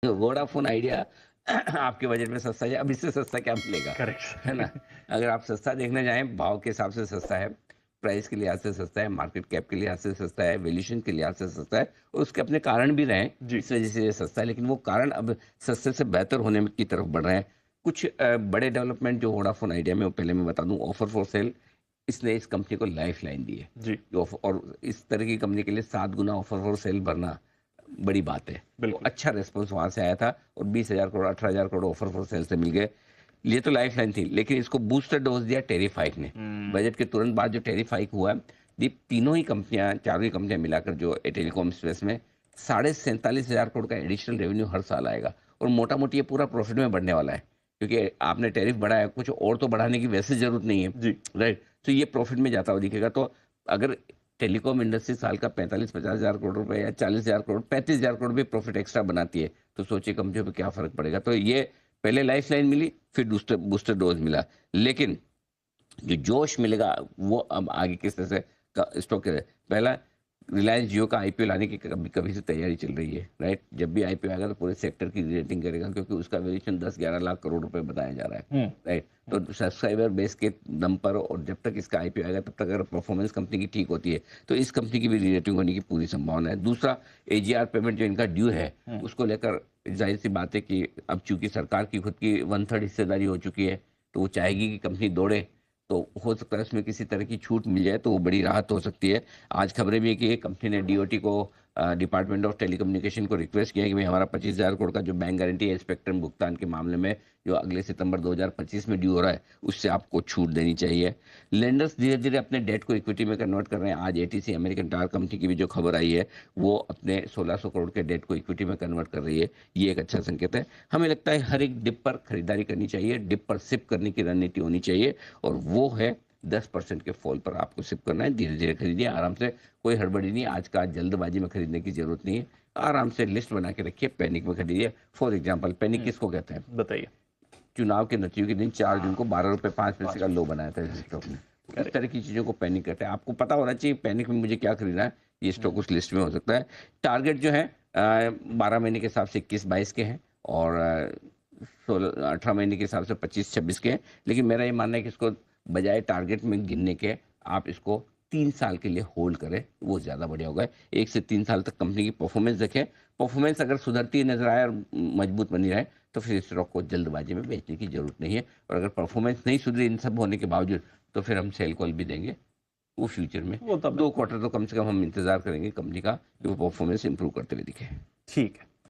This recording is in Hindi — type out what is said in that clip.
वोडाफोन आइडिया आपके बजट में सस्ता है, अब इससे सस्ता क्या मिलेगा, है ना? करेक्ट। अगर आप सस्ता देखने जाएँ, भाव के हिसाब से सस्ता है, प्राइस के लिहाज से सस्ता है, मार्केट कैप के लिहाज से सस्ता है, वैल्यूएशन के लिहाज से सस्ता है और उसके अपने कारण भी रहे हैं, जी। इस वजह से ये सस्ता है, लेकिन वो कारण अब सस्ते से बेहतर होने में की तरफ बढ़ रहे हैं। कुछ बड़े डेवलपमेंट जो वोडाफोन आइडिया में, पहले मैं बता दूँ, ऑफर फॉर सेल, इसने इस कंपनी को लाइफ़लाइन दी है। जी। जो और इस तरह की कंपनी के लिए 7 गुना ऑफर फॉर सेल भरना बड़ी बात है। तो बिल्कुल। अच्छा रिस्पॉन्स वहाँ से आया था और 20,000 crore, 18,000 crore offer for sale से मिल गए। ये तो लाइफलाइन थी, लेकिन इसको बूस्टर डोज़ दिया टेरिफ हाइक ने। हुँ। बजट के तुरंत बाद जो टेरिफ हाइक हुआ, ये तीनों ही कंपनियाँ, चारों ही कंपनियाँ मिलाकर जो टेलीकॉम स्पेस में साढ़े 47,000 करोड़ का एडिशनल रेवेन्यू हर साल आएगा और मोटा-मोटी ये पूरा प्रॉफिट में बढ़ने वाला है। क्योंकि आपने टेरिफ बढ़ाया, कुछ और तो बढ़ाने की वैसे ज़रूरत नहीं है, जी। राइट? तो ये प्रॉफिट में जाता हुआ दिखेगा। तो अगर टेलीकॉम इंडस्ट्री साल का 45-50 हज़ार करोड़ रुपए या 40,000 करोड़, 35,000 करोड़ भी प्रॉफिट एक्स्ट्रा बनाती है, तो सोचिए कंपनियों पे क्या फ़र्क पड़ेगा। तो ये पहले लाइफ़लाइन मिली, फिर बूस्टर बूस्टर डोज़ मिला। लेकिन जो जोश मिलेगा वो अब आगे किस तरह से स्टॉक है। पहला, रिलायंस जियो का आईपीओ लाने की कभी कभी से तैयारी चल रही है, राइट? जब भी आईपीओ आएगा तो पूरे सेक्टर की रेटिंग करेगा, क्योंकि उसका वैल्यूएशन 10-11 लाख करोड़ रुपए बताया जा रहा है, हुँ, राइट? हुँ। तो सब्सक्राइबर बेस के दम पर, और जब तक इसका आईपीओ आएगा तब तक अगर परफॉर्मेंस कंपनी की ठीक होती है तो इस कंपनी की भी रीरेटिंग होने की पूरी संभावना है। दूसरा, एजीआर पेमेंट जो इनका ड्यू है, हुँ। उसको लेकर जाहिर सी बात है कि अब चूंकि सरकार की खुद की 1/3 हिस्सेदारी हो चुकी है, तो वो चाहेगी कि कंपनी दौड़े, तो हो सकता है उसमें किसी तरह की छूट मिल जाए तो वो बड़ी राहत हो सकती है। आज खबरें भी है कि कंपनी ने डीओटी को, डिपार्टमेंट ऑफ टेलीकम्युनिकेशन को रिक्वेस्ट किया है कि भाई हमारा 25,000 करोड़ का जो बैंक गारंटी है स्पेक्ट्रम भुगतान के मामले में, जो अगले सितंबर 2025 में ड्यू हो रहा है, उससे आपको छूट देनी चाहिए। लेंडर्स धीरे-धीरे अपने डेट को इक्विटी में कन्वर्ट कर रहे हैं। आज एटीसी अमेरिकन टायर कंपनी की भी जो खबर आई है, वो अपने 1600 करोड़ के डेट को इक्विटी में कन्वर्ट कर रही है। ये एक अच्छा संकेत है। हमें लगता है हर एक डिप पर खरीदारी करनी चाहिए, डिप पर सिप करने की रणनीति होनी चाहिए और वो है 10% के फॉल पर आपको सिप करना है। धीरे-धीरे खरीदिए, आराम से, कोई हड़बड़ी नहीं, आज का जल्दबाजी में खरीदने की ज़रूरत नहीं है। आराम से लिस्ट बना के रखिए, पैनिक में खरीदिए। फॉर एग्ज़ाम्पल, पैनिक हुँ। किसको कहते हैं? बताइए। चुनाव के नतीजों के दिन 4 जून को ₹12.05 का 5 लो बनाया था इस स्टॉक ने। तो इस करेक्ट। तरह की चीज़ों को पैनिक कहते हैं। आपको पता होना चाहिए पैनिक में मुझे क्या खरीदना है, ये स्टॉक हुँ। उस लिस्ट में हो सकता है। टारगेट जो है 12 महीने के हिसाब से 21-22 के हैं और 18 महीने के हिसाब से 25-26 के हैं। लेकिन मेरा ये मानना है कि इसको बजाय टारगेट में गिनने के, आप इसको 3 साल के लिए होल्ड करें, वो ज़्यादा बढ़िया होगा। 1 से 3 साल तक कंपनी की परफॉर्मेंस देखें। परफॉर्मेंस अगर सुधरती नज़र आए और मजबूत बनी रहे, तो फिर इस स्टॉक को जल्दबाजी में बेचने की ज़रूरत नहीं है। और अगर परफॉर्मेंस नहीं सुधरी इन सब होने के बावजूद, तो फिर हम सेल कॉल भी देंगे। वो फ्यूचर में वो तब 2 क्वार्टर तो कम से कम हम इंतज़ार करेंगे कंपनी का कि वो परफॉर्मेंस इंप्रूव करते हुए दिखे। ठीक है।